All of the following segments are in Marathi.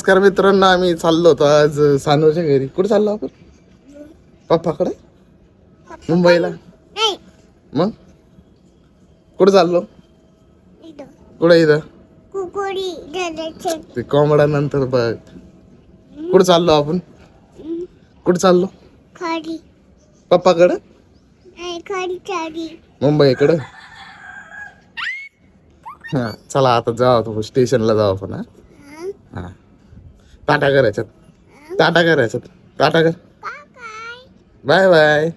नमस्कार मित्रांनो, आम्ही चाललो होतो आज सानूच्या घरी. कुठे चाललो आपण? पप्पाकडे मुंबईला. मग कुठे चाललो? कुठे इथं ते कोंबडा नंतर बघ. कुठे चाललो आपण? कुठे चाललो? पप्पाकडे मुंबईकडे. हा चला आता जाऊ स्टेशनला जाऊ आपण. हा टाटा करायच्यात, टाटा करायच्यात, टाटा कर, बाय बाय.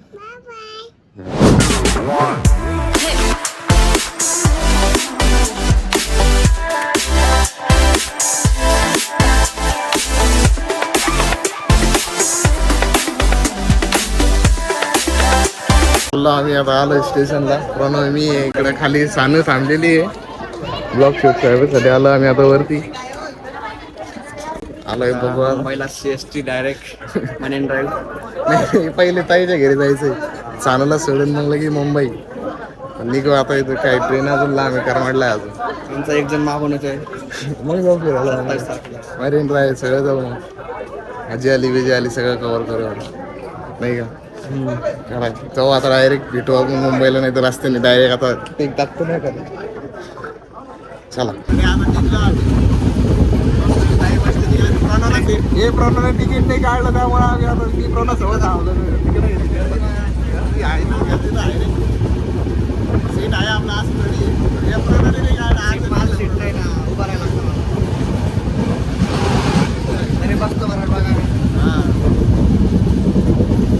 आम्ही आता आलो स्टेशनला. प्रणव मी इकडे खाली सानू थांबलेली आहे. ब्लॉग शूट करायसाठी आलो आम्ही आता वरती. आलोय बघा मुंबईला CST डायरेक्ट मरीन ड्राईव्ह. नाही पहिले ताईच्या घरी जायचंय. सानूला सोडून मग लगी मुंबई निघू. आता इथं काय ट्रेन अजून लांब आहे करमाडला अजून. त्यांचा एक जण मागूनच आहे. मग जाऊ फिरायला मरीन ड्राईव्ह सगळं जाऊ. मजा आली विजय आली सगळं कव्हर करू नाही का? करायचं जाऊ आता डायरेक्ट भेटू आपण मुंबईला. नाही तर रस्त्याने डायरेक्ट आता एक टाकतो नाही का? चला हे प्रणवने तिकीट नाही काढलं त्यामुळे आम्ही आता मी प्रणव सोबत आवलं तिकडे सीट आहे आपला असं तरी हे प्रणवने नाही काढलं. आज माझं सीट नाही ना, उभा राहायला तरी बसतो बरं बघा. हां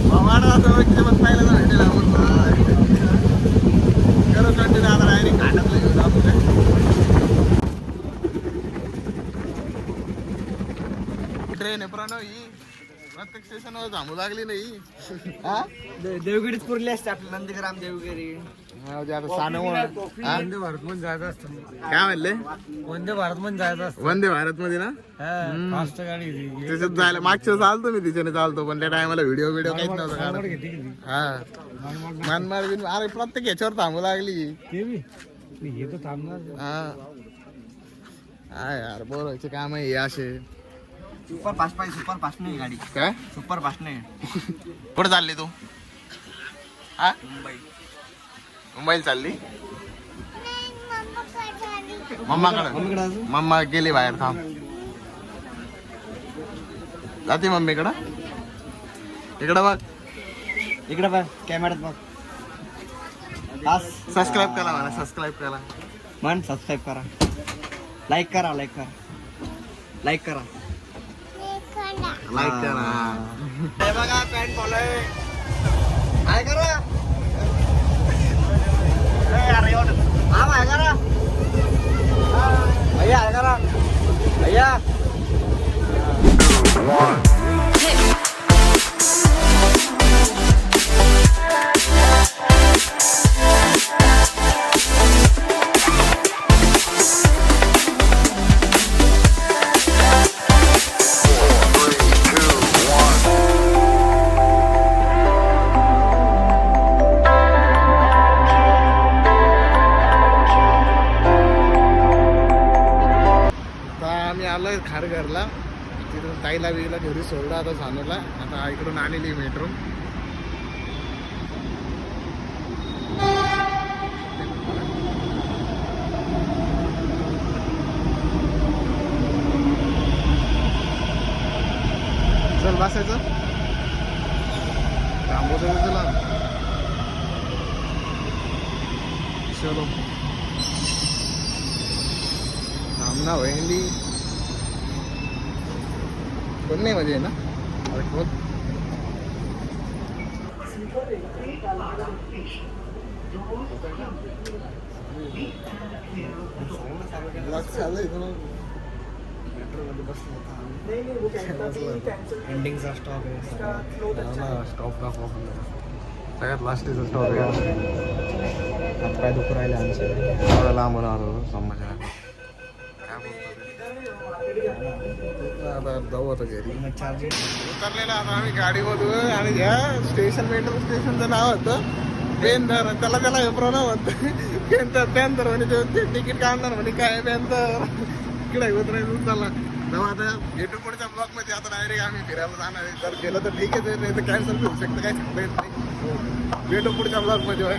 बाबा आता व्यक्ती मग पाहिलं तर भेटेल आपण करू कंटिन्यू. आता डायरेक्ट घाटातलं घेऊन जातो काय ट्रेन आहे प्रणव. ही प्रत्येक स्टेशनवर थांबू लागली नाही. हा देवगिरीच पुरली असते आपली नंदीग्राम देवगिरी. आता सानू वंदे भारत मध्ये जायचं असतं. काय म्हणले? वंदे भारत मध्ये जायचं असतं. वंदे भारत मध्ये ना फास्ट गाडी त्याच्यात जायला. मागच्या चालतो मी तिच्याने चालतो पण त्या टायमाला व्हिडिओ काहीच नव्हतं काढत. हा मनमार बिन अरे प्रत्येक ह्याच्यावर थांबू लागली. हे तर थांबणार. हा यार बोलायचे काम आहे असे. सुपर फास्ट पाहिजे. सुपर फास्ट नाही गाडी. काय सुपर फास्ट नाही. कुठे चालली तू? हा मुंबई. मुंबईला चालली? मम्माकडे. मम्मा गेली बाहेर. थांब जाते मम्मीकडं. इकडं बघ. इकडे बघ कॅमेऱ्यात बघ. सबस्क्राईब करा मला. सबस्क्राईब करा मन. सबस्क्राईब करा. लाईक करा. लाईक करा. लाईक करा. लाईक करा. हे बघा पॅन्ट फॉलो आहे. काय करा हा काय करा भैया. काय करा भैया. आलोय खारघरला. तिथून ताईला बिईला घरी सोडलं आता सानूला. आता इकडून आलेली मेट्रो. चल बसायचं थांबवतो तुला. चलो थांब ना वहिनी. कोण नाही म्हणजे ना अरे कोण एंडिंगचा स्टॉप आहे. स्टॉप दाखवा सगळ्यात लास्टीचा स्टॉप आहे. हातपाय दुखू राहिले आमचे. एवढा लांब आलो संभाजी. आता जाऊ आता घरी. उतरलेला आता आम्ही गाडीमधून आणि ह्या स्टेशन मेट्रो स्टेशनचं नाव होतं पेंदर. त्याला हे प्रणव म्हणतं पेंदर म्हणे. ते तिकीट काढणार म्हणे काय पेंदर. इकडे उतरायचं त्याला. जाऊ आता भेटू पुढच्या ब्लॉग मध्ये. आता डायरेक्ट आम्ही फिरायला जाणार आहे. जर गेलं तर ठीक आहे, नाही तर कॅन्सल होऊ शकतं, काय सांगता येत नाही. भेटू पुढच्या ब्लॉग मध्ये.